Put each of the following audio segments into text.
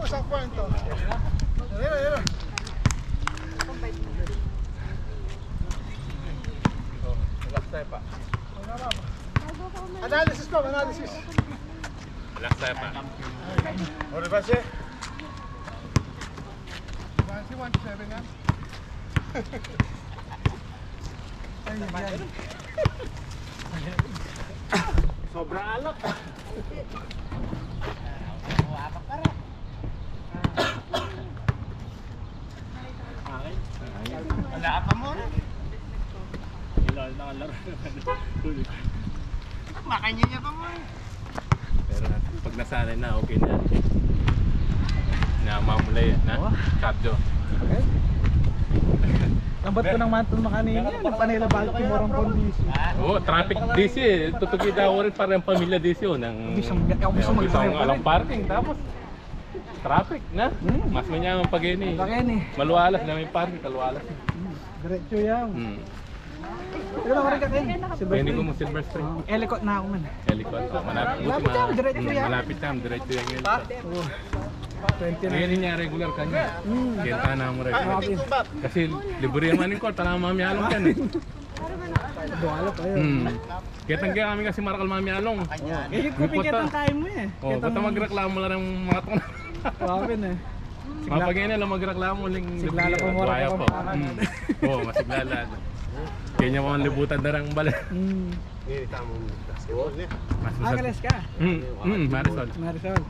Tapos ang kwento. Ayun. Relax tayo pa. Analysis pa, analysis. Relax tayo pa. Ore ba siya? Si 1-7 yan. Sobra alak. Wala pa mo rin. Ilal na laro. Makanya niya pa mo rin. Pero pag nasanay na, okay na. Namamulay na. Kabdo. Okay. Lambat ko ng manton na kanina. Nagpanila Baltimore ang kondisyon. Oo, traffic DC eh. Tutugida ako rin para yung pamilya DC oh. Bisang magbayo pa Alang rin. parking. Tapos, traffic na. Mas manyamang pag ini. Bakit eh? Maluwalas na may parking, kaluwalas. Diretso yan. Pero ako rin kakin. Pwede ko mo Silver Spring. Elikot na ako man. Helicon. Oh, malapit. Malapit yan, diretso yan. Malapit yan, diretso yan. Oo. 20 na. Ngayon niya regular kanya. Kaya na mo regular. Okay. Kasi libre naman yung court, alam mami along yan eh. Duwalo kayo. Kaya tangga kami kasi marakal mami along. Gigit ko piket ang kain mo eh. Oh, basta magreklamo lang ng mga tong. Wapin eh. Mga pag-ina lang magreklamo ling Siglala pa mo buhaya rin po. ako. Oo, masiglala. Kaya niya mga libutan na rin bala. Mas masad. Kales ka. Marisol. Marisol.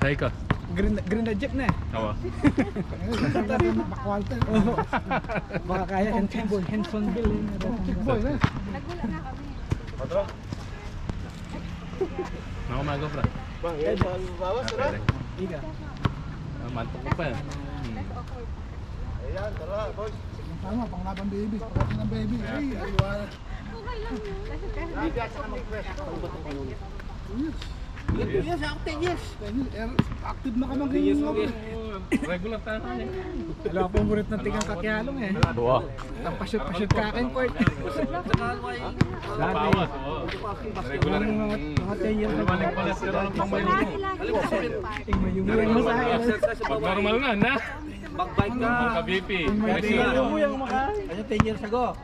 Tayo ko. Green na jeep na eh. Oo. Bakwalter. Baka kaya Hensonville eh. Boy na. Nagula nga kami. Nakamago pra. Iga. Mantok ko pa. Ayan, tara, boys. Tama, panglaban baby. Pagkasin ng baby. Ay, aliwanag. Okay lang yun. Yes, active, yes. Active na ka mang ganyan. Regular tayo niya. Alam ko paborit ng tigang kakyalong eh. Buwa. Ang pasyut-pasyut ka akin court. Bawas. Regular. Mga 10 years na Balik pala sa ron pang Lagi sa park. Mayumuyan mo sa akin. Pag normal nga na. Magbike ka. Ka-BP. Mayumuyan mo ka. Ano 10 years ago?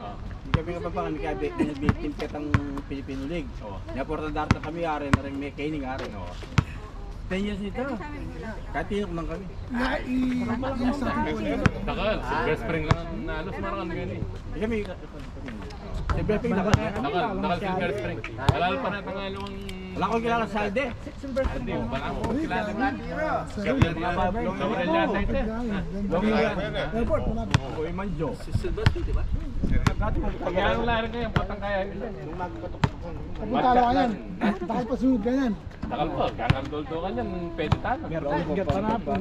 Kami nga pa kami kaya nag-team ang Filipino League. Naporta darta kami are na rin may kaining are. 10 years nito. Kahit tinok lang kami. Yung sa akin po yun. Takal. Silver Spring lang ang nalos. Marakan gani. Kami Siyempre ping Takal Silver Spring. Alal pa na tangalawang. wala ko kilala sa Salde. Hindi, wala ko kilala na. Sarili. Kawalan yata ito. Airport, wala ba? O Imanjo. Pag-iarong lang rin kayo, patang kaya. Pagkatalo ka yan. Bakit pa sunod ka yan? Takal po, kakardoldo ka niyan, pwede talo. Get pa na po.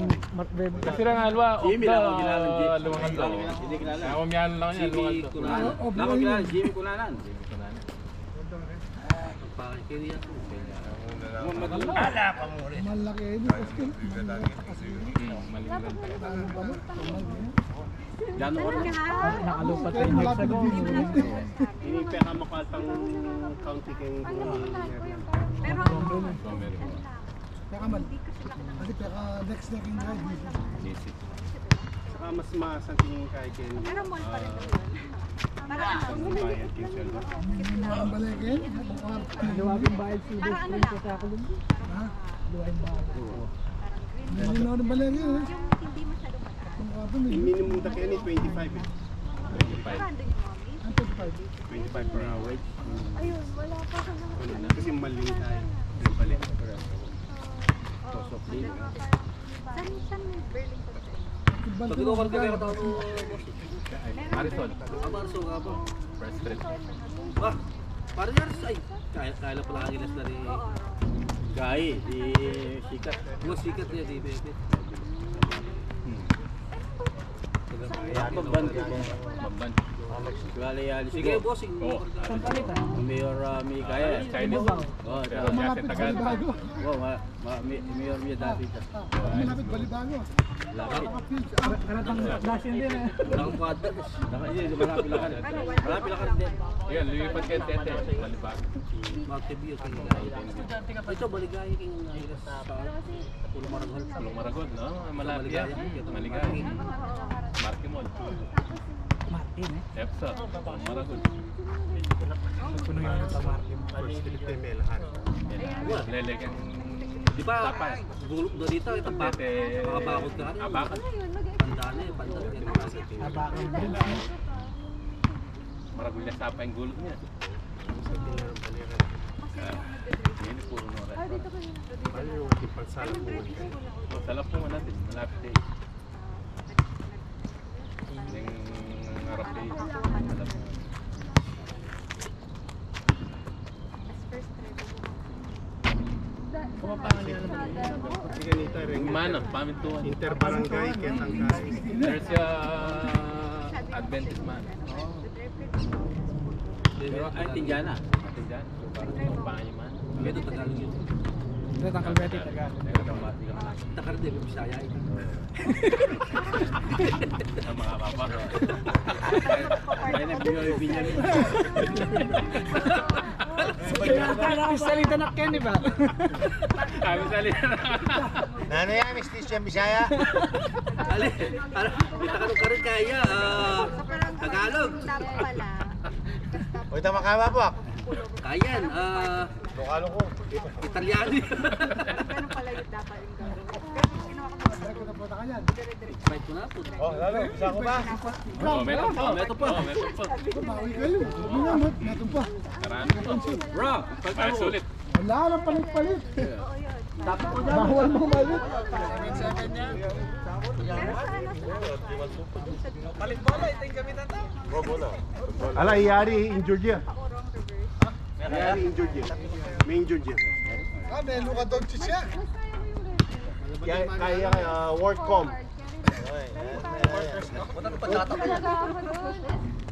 Kasi lang alwa, Jimmy lang ako kilala. lumangan daw. Hindi kilala. Nawamyan lang yan, lumangan daw. Kunanan. Wala ko kilala. Jimmy Kunanan. Malaki yun. Malimutan tayo. Diyan ako rin. Nakalupat 10 years ago. Ini pinakamakatang county king. Pero Peka man. Kasi peka next na king drive. Saka mas maasan tingin kay Ken. pero mall pa rin naman. Para ano? Bayan king Sel. Ang balikin. Luwagin bayad si Para ano Diyos lang? sa akin. Ha? Luwagin bayad. Hindi na ang balikin. Yung hindi masyadong mataas. Ang kapon eh. Minimum ta kaya ni 25 eh. Para andun yung mommy. Ang 25. 25 per hour. Ayun, wala pa sa mga. Kasi maling tayo. Yung balik. Tosok din. Saan Burlington? Pag ikaw ka rin Marisol, Abarso nga po. First Street. Wah, parang nga ay. Kaya pala kagilas na rin. Gay, di sikat. Mas sikat niya di bebe. Pagban ko. Babban. Yali. Sige, bossing. Oo. Saan palitan? Mayor mi kaya. Chinese. Oh, Pero Malapit kasi tagal. balibago. Mayor mi dati. Malapit balibago. Lapit. Karatang dasin din eh. Wala akong kwadra. Malapit lang. Malapit lang din. Yan, lumipat kayo tete. Malibag. Mag-tibio kayo. Ito, baligaya kayo sa Tulong Maragol. Tulong Maragol, no? Malapit yan. Maligay. Markimol. Martin eh. EPSA. Tulong Maragol. Puno yung tamarkin. Yan. Lelek ang Di ba, tapay. gulok na dito, ito ba? Tete. Makabakot ka rin. Abakan. Bandaan eh, bandaan yan. Abakang bridge eh. Maragol na sapa yung gulog niya. Yan, puro no restaurant. Salap po natin. Malapit eh. Yung harap eh. Salap po. Yung manang, pamintuan. Interbarangay, Ketangkay. There's a Adventist man. Pero, ay, Tindiana. Atin dyan. So, parang pangalan man. Ito, Tagalog yun. Ito ang kalbeti Tagalog. Takar din, Bisaya ito. Ang mga papa. Ay, nabinyo-binyo. Salita na Ken, di ba? Kami sali na. Nano yan, Mr. Bisaya? Ali, may Tagalog ka rin kaya. Tagalog. Tapos pala. O ito makama po. Kayan, Lokalo ko. Italiano. Ganun pala yung dapat yung gawin. Pero kinuha ko na Fight ko na po. Oh, lalo, isa ko ba? Oh, meron pa. Meron pa. Oh, meron pa. Bawi kayo. Minamot, meron pa. Karami pa. Bro, Ay, sulit. Wala na palit-palit. Oo yun. tapos ko dyan. Bawal mo malit. Pero sa ano Palit bola, ito yung gamitan to. Ala, iyari in Georgia. Paurong reverse. Iyari in Georgia. Main Georgia. Ah, may Luka Doncic siya. Kaya WorldCom. Talaga ako doon.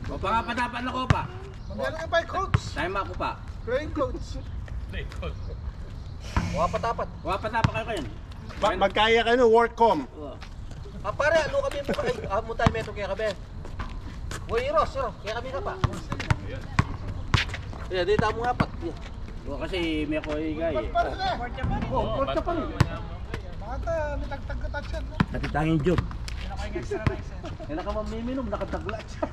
O, pangapadapan na ko pa. Meron ka pa yung coach. Time ako pa. Playing coach. Wapatapat. Wapatapa kayo kayo. Magkaya ka no, WorldCom. Ah, pare, ano kami po kay mo tayo meto kaya kami. Woy, Ross, kaya kami ka pa. Yeah, dito mo apat. O, kasi may ko higay eh. Oh, porta pa rin. Baka may tagtag ka touch yan. no? Natitangin job. Extra rice eh. Kaya ka mamiminom, nakatagla siya.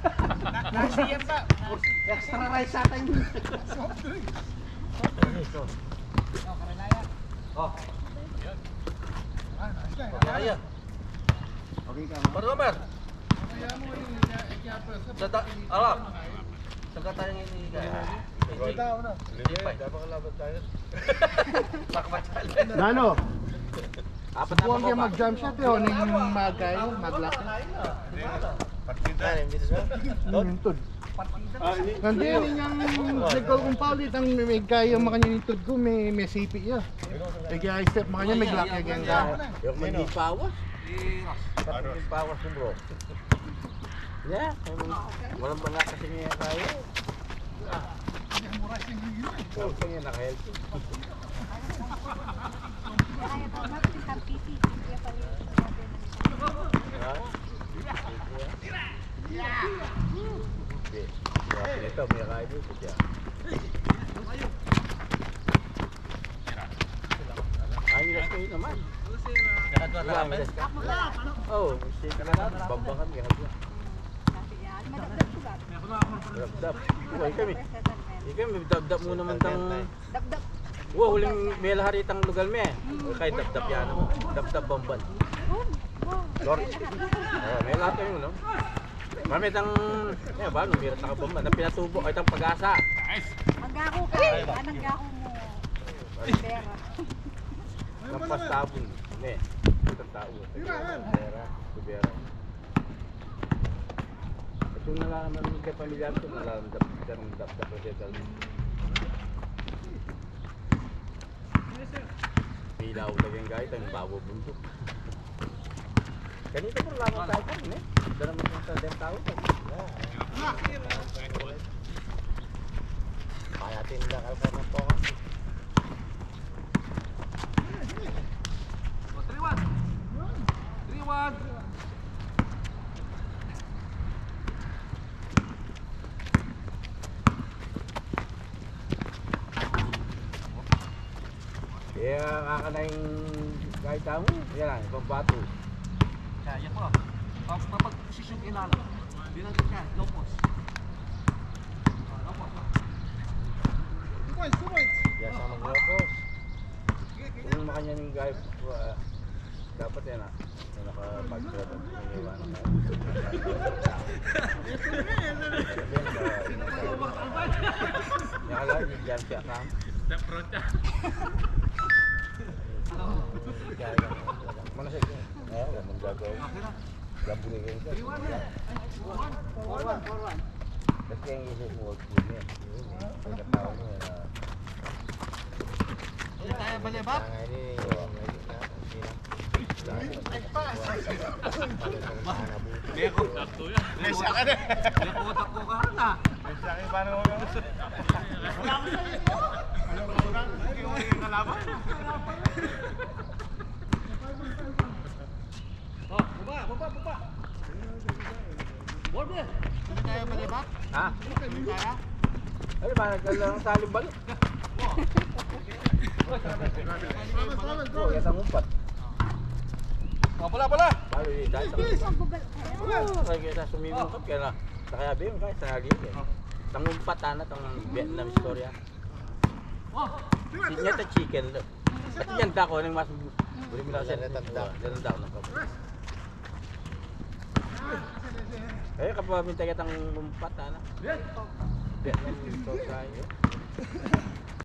Nasiyan pa. Extra rice sa atin. Soft drink. Oh, karanaya. Oh, Ah, nice na. kaya. Okay ka Paro Robert. Kaya mo yung ikiyapos. Sa alap. Sa katayang ini kaya. Ikaw daw na. Nano? Apat Buwan kayo mag-jump shot yun, yung magkayo, mag-lock. Nintod. Nandiyan yung nagkaw kong paulit, ang may kaya makanya nintod ko, may sipi ya. Kaya step makanya, may glock yan ka. Yung may pawas. Parang may pawas mo bro. Yeah, walang banga kasi niya kaya. Oh, kanya naka-healthy. Kaya pa mas isang PT. Kaya pala yung sinabi Ito, may kaya dito siya. Ay, nilas kayo naman. Oh, si kanana, bambakan kaya siya. Madagdag ko ba? Dabdab. Uy, kami. Ikaw, may dabdab mo naman tang... Dagdag. Wow, huling may laharitang lugal me. Kay dabdab yan naman. Dabdab bamban. Lord. May lahat kayo, no? Marami tang... Eh, ba? Numirat na kabamba. Na pinatubo. Ay, tang pag-asa. Maggako ka. Anong gako mo? Pera. Lampas tabon. Hindi. Itang tao. Pera. Tubera. At yung nalaman mo kay pamilya ko, nalaman ng dabdab o detal. Pilaw laging kahit ang bago bundok. Ganito po lamang tayo po, ne? Dala mo sa den tao po. Kaya tindagal ka na po. Triwad! Triwad! Eh, kakanayang kahit tamo, yan lang, ibang bato. Kaya po. Papag-position ilalim. Hindi natin kaya. Low post. Low post. Yan sa mag-lopos. Kung makanya ng guy, dapat yan ah. Yung nakapag-trap at iniiwanan na. Nakala, yung dyan siya kam. Mana sih? Eh, yang menjaga. Gabungin kita. Forward. Tapi yang ini semua ini. Kita tahu ni. Tayo balibak. Ini. Lesya ka na. Nakutak ko ka na. Lesya ka paano mo? Wala ko sa iyo. Alam mo lang, hindi mo yung kalaban. Oh, baba. Borde. Hindi tayo balibak? Ha? Hindi kaya? Ay, ba nagkalang salim balik? Oh, yan ang umpat. Oh, bola. Baru di datang. Oh, lagi sa sumibukot kaya na. Sa kaya bim kaya sa lagi. Tangumpat ana tang Vietnam istorya. Sinya ta chicken lo. At yan dako ning mas buri mila sa tanda. Yan dako na pa. Eh kapag minta kita ng umpat ana. Vietnam istorya.